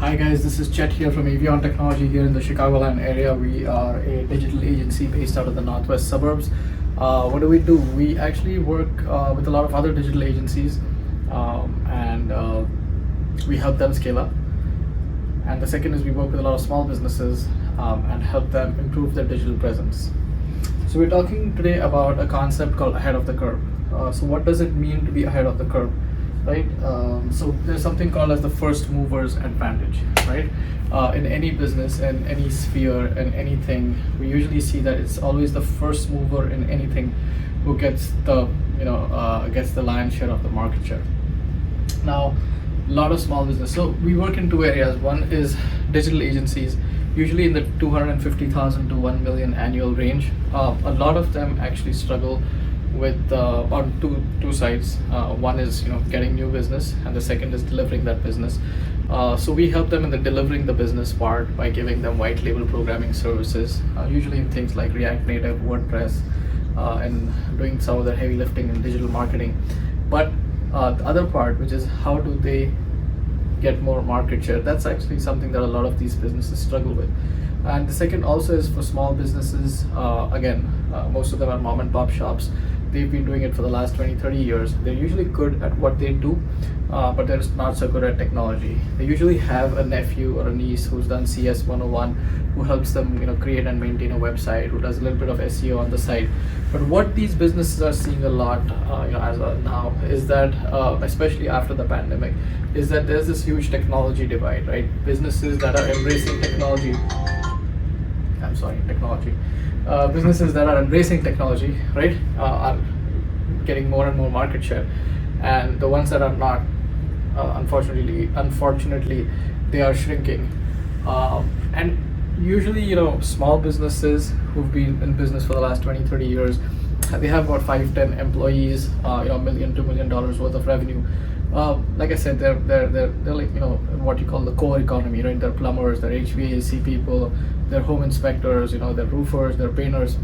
Hi guys, this is Chet here from Avion Technology here in the Chicagoland area. We are a digital agency based out of the northwest suburbs. What do? We actually work with a lot of other digital agencies and we help them scale up. And the second is we work with a lot of small businesses and help them improve their digital presence. So we're talking today about a concept called ahead of the curve. So what does it mean to be ahead of the curve? Right, so there's something called as the first mover's advantage, right? In any business, in any sphere, in anything, we usually see that it's always the first mover in anything who gets the gets the lion's share of the market share. Now, a lot of small business. So we work in two areas. One is digital agencies, usually in the 250,000 to 1 million annual range. A lot of them actually struggle with on two sides. One is getting new business, and the second is delivering that business. So we help them in the delivering the business part by giving them white label programming services, usually in things like React Native, WordPress, and doing some of the heavy lifting in digital marketing. But the other part, which is how do they get more market share, that's actually something that a lot of these businesses struggle with. And the second also is for small businesses. Most of them are mom and pop shops. They've been doing it for the last 20-30 years. They're usually good at what they do, but they're not so good at technology. They usually have a nephew or a niece who's done CS 101, who helps them create and maintain a website, who does a little bit of SEO on the side. But what these businesses are seeing a lot as of now is that, especially after the pandemic, is that there's this huge technology divide, right? Businesses that are embracing technology, businesses that are embracing technology, right, are getting more and more market share, and the ones that are not, unfortunately, they are shrinking. And usually, small businesses who've been in business for the last 20-30 years, they have about 5-10 employees, $1 million, $2 million worth of revenue. Like I said, they're like what you call the core economy, right? They're plumbers, they're HVAC people, they're home inspectors, they're roofers, they're painters.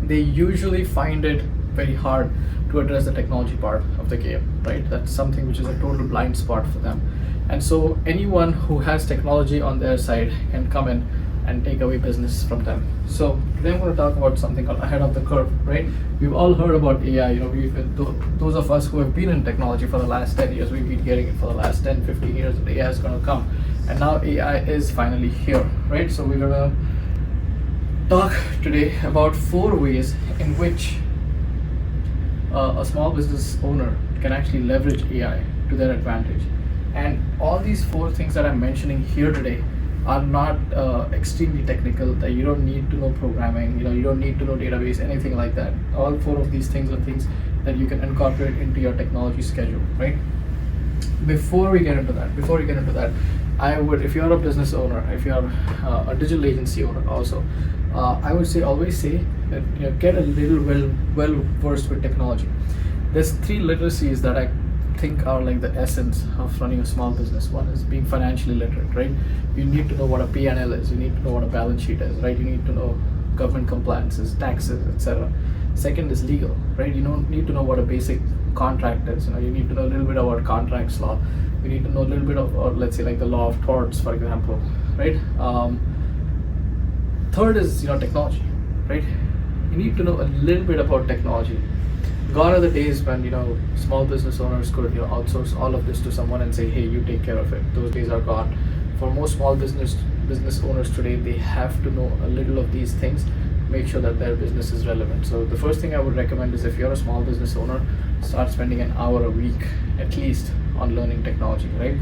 They usually find it very hard to address the technology part of the game, right? That's something which is a total blind spot for them. And so anyone who has technology on their side can come in and take away business from them. So today I'm going to talk about something called ahead of the curve, right? We've all heard about AI. Those of us who have been in technology for the last 10 years, we've been hearing it for the last 10-15 years that AI is going to come. And now AI is finally here, right? So we're going to talk today about 4 ways in which a small business owner can actually leverage AI to their advantage. And all these 4 things that I'm mentioning here today are not extremely technical, that you don't need to know programming, you don't need to know database, anything like that. All 4 of these things are things that you can incorporate into your technology schedule, right? Before we get into that, I would, if you're a business owner, if you're a digital agency owner also, I would always say that get a little well versed with technology. There's 3 literacies that I think are like the essence of running a small business. One is being financially literate, right? You need to know what a P&L is, you need to know what a balance sheet is, right? You need to know government compliances, taxes, etc. Second is legal, right? You don't need to know what a basic contract is. You need to know a little bit about contracts law. You need to know a little bit of, or let's say like the law of torts, for example, right? Third is technology, right? You need to know a little bit about technology. Gone are the days when small business owners could outsource all of this to someone and say, hey, you take care of it. Those days are gone. For most small business owners today, they have to know a little of these things, make sure that their business is relevant. So the first thing I would recommend is, if you're a small business owner, start spending an hour a week at least on learning technology, right?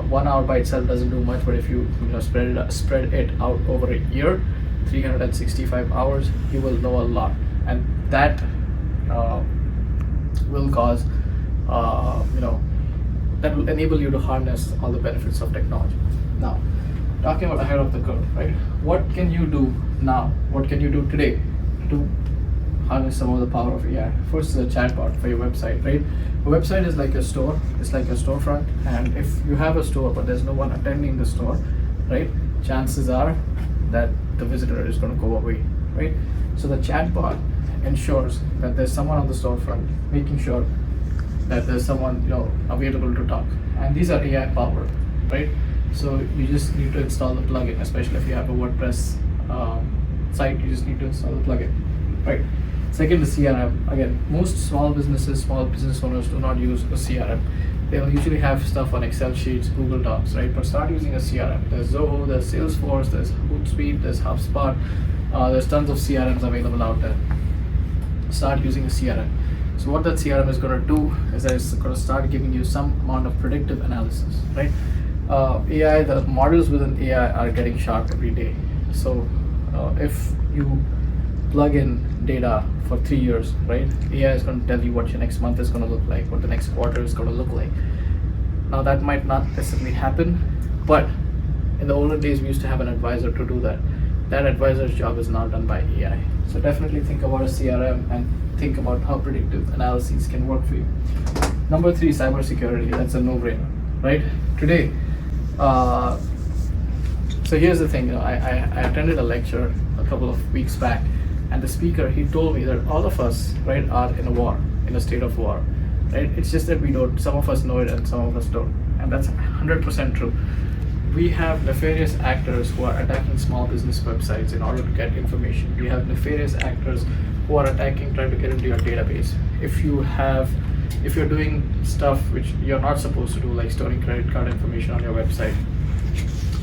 1 hour by itself doesn't do much, but if you spread it out over a year, 365 hours, you will know a lot, and that will cause that will enable you to harness all the benefits of technology. Now, talking about ahead of the curve, right? What can you do now? What can you do today to harness some of the power of AI? First is a chatbot for your website, right? A website is like a store, it's like a storefront, and if you have a store but there's no one attending the store, right, chances are that the visitor is going to go away, right? So the chatbot ensures that there's someone on the storefront making sure that there's someone available to talk, and these are AI powered, right? So you just need to install the plugin, especially if you have a WordPress site. You just need to install the plugin, right? Second is CRM. Again, most small business owners do not use a CRM. They'll usually have stuff on Excel sheets, Google Docs, right? But start using a CRM. There's Zoho, there's Salesforce, there's Hootsuite, there's HubSpot. There's tons of CRMs available out there. Start using a CRM. So what that CRM is going to do is that it's going to start giving you some amount of predictive analysis, right? AI, the models within AI are getting sharp every day. So if you plug in data for 3 years, right? AI is going to tell you what your next month is going to look like, what the next quarter is going to look like. Now that might not necessarily happen, but in the olden days we used to have an advisor to do that. That advisor's job is now done by AI. So definitely think about a CRM and think about how predictive analyses can work for you. Number 3, cybersecurity. That's a no-brainer, right? Today, so here's the thing. I attended a lecture a couple of weeks back, and the speaker, he told me that all of us, right, are in a war, in a state of war, right? It's just that we don't. Some of us know it and some of us don't, and that's 100% true. We have nefarious actors who are attacking small business websites in order to get information. We have nefarious actors who are attacking, trying to get into your database. If you're doing stuff which you're not supposed to do, like storing credit card information on your website,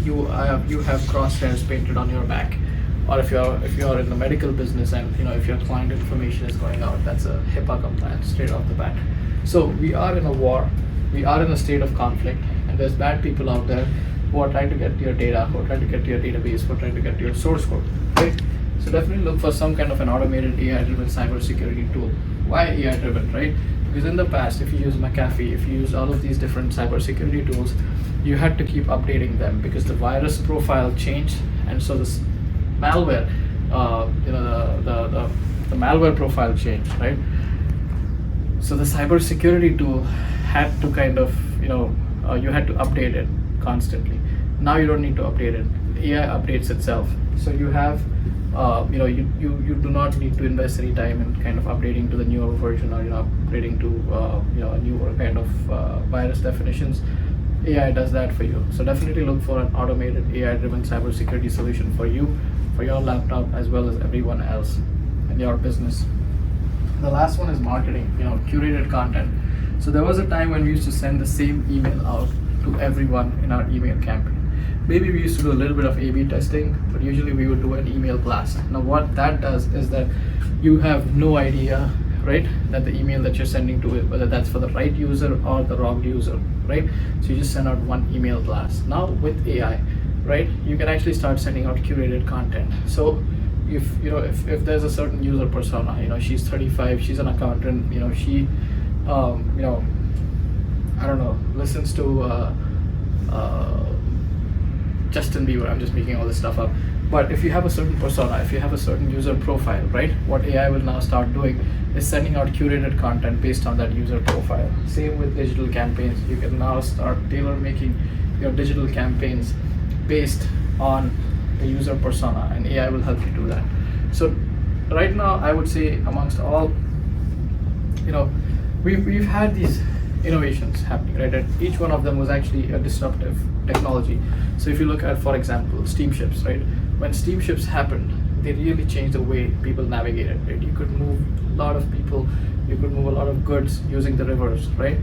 you have crosshairs painted on your back. Or if you're in the medical business and if your client information is going out, that's a HIPAA compliance straight off the bat. So we are in a war, we are in a state of conflict, and there's bad people out there who are trying to get to your data, who are trying to get to your database, who are trying to get to your source code, right? So definitely look for some kind of an automated AI-driven cybersecurity tool. Why AI-driven, right? Because in the past, if you use McAfee, if you use all of these different cybersecurity tools, you had to keep updating them because the virus profile changed, and so this malware, the malware profile changed, right? So the cybersecurity tool had to kind of, you had to update it constantly. Now you don't need to update it. AI updates itself. So you have, you do not need to invest any time in kind of updating to the newer version or upgrading to a newer kind of virus definitions. AI does that for you. So definitely look for an automated AI-driven cybersecurity solution for you, for your laptop, as well as everyone else in your business. The last one is marketing, curated content. So there was a time when we used to send the same email out to everyone in our email campaign. Maybe we used to do a little bit of A/B testing, but usually we would do an email blast. Now what that does is that you have no idea, right, that the email that you're sending to it, whether that's for the right user or the wrong user, right? So you just send out one email blast. Now with AI, right, you can actually start sending out curated content. So if there's a certain user persona, she's 35, she's an accountant, she I don't know, listens to Justin Bieber. I'm just making all this stuff up. But if you have a certain persona, if you have a certain user profile, right, what AI will now start doing is sending out curated content based on that user profile. Same with digital campaigns. You can now start tailor-making your digital campaigns based on the user persona, and AI will help you do that. So right now, I would say amongst all, we've had these innovations happening, right? And each one of them was actually a disruptive technology. So if you look at, for example, steamships, right? When steamships happened, they really changed the way people navigated, right? You could move a lot of people, you could move a lot of goods using the rivers, right?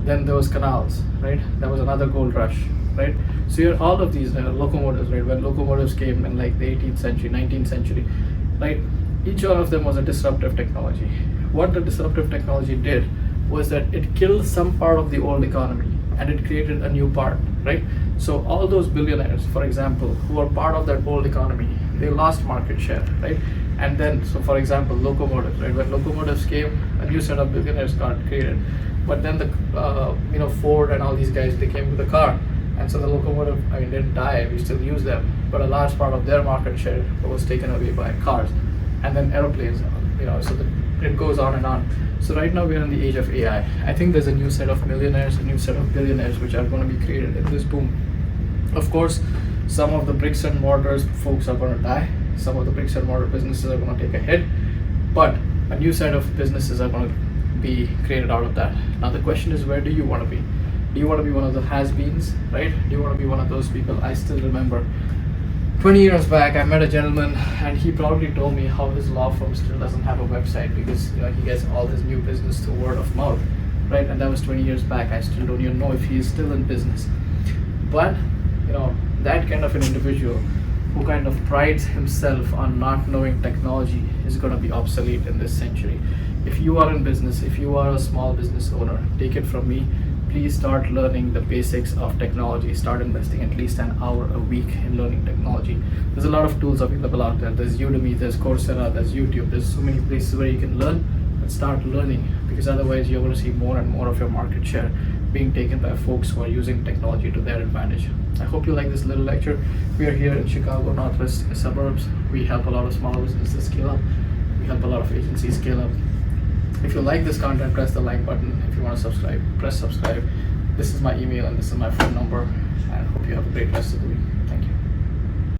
Then there was canals, right? That was another gold rush, right? So you had all of these locomotives, right? When locomotives came in like the 18th century, 19th century, right? Each one of them was a disruptive technology. What the disruptive technology did was that it killed some part of the old economy and it created a new part, right? So all those billionaires, for example, who were part of that old economy, they lost market share, right? And then, so for example, locomotives, right? When locomotives came, a new set of billionaires got created. But then the, Ford and all these guys, they came with the car. And so the locomotive, didn't die, we still use them. But a large part of their market share was taken away by cars. And then aeroplanes, so it goes on and on. So right now we're in the age of AI. I think there's a new set of millionaires, a new set of billionaires which are going to be created in this boom. Of course, some of the bricks and mortars folks are going to die. Some of the bricks and mortar businesses are going to take a hit. But a new set of businesses are going to be created out of that. Now the question is, where do you want to be? Do you want to be one of the has-beens, right? Do you want to be one of those people? I still remember 20 years back, I met a gentleman, and he proudly told me how his law firm still doesn't have a website because he gets all his new business through word of mouth, right? And that was 20 years back. I still don't even know if he is still in business. But that kind of an individual who kind of prides himself on not knowing technology is going to be obsolete in this century. If you are in business, if you are a small business owner, take it from me, please start learning the basics of technology. Start investing at least an hour a week in learning technology. There's a lot of tools available out there. There's Udemy, there's Coursera, there's YouTube. There's so many places where you can learn, but start learning, because otherwise you're going to see more and more of your market share being taken by folks who are using technology to their advantage. I hope you like this little lecture. We are here in Chicago, northwest suburbs. We help a lot of small businesses scale up. We help a lot of agencies scale up. If you like this content, press the like button. If you want to subscribe, press subscribe. This is my email and this is my phone number. And I hope you have a great rest of the week.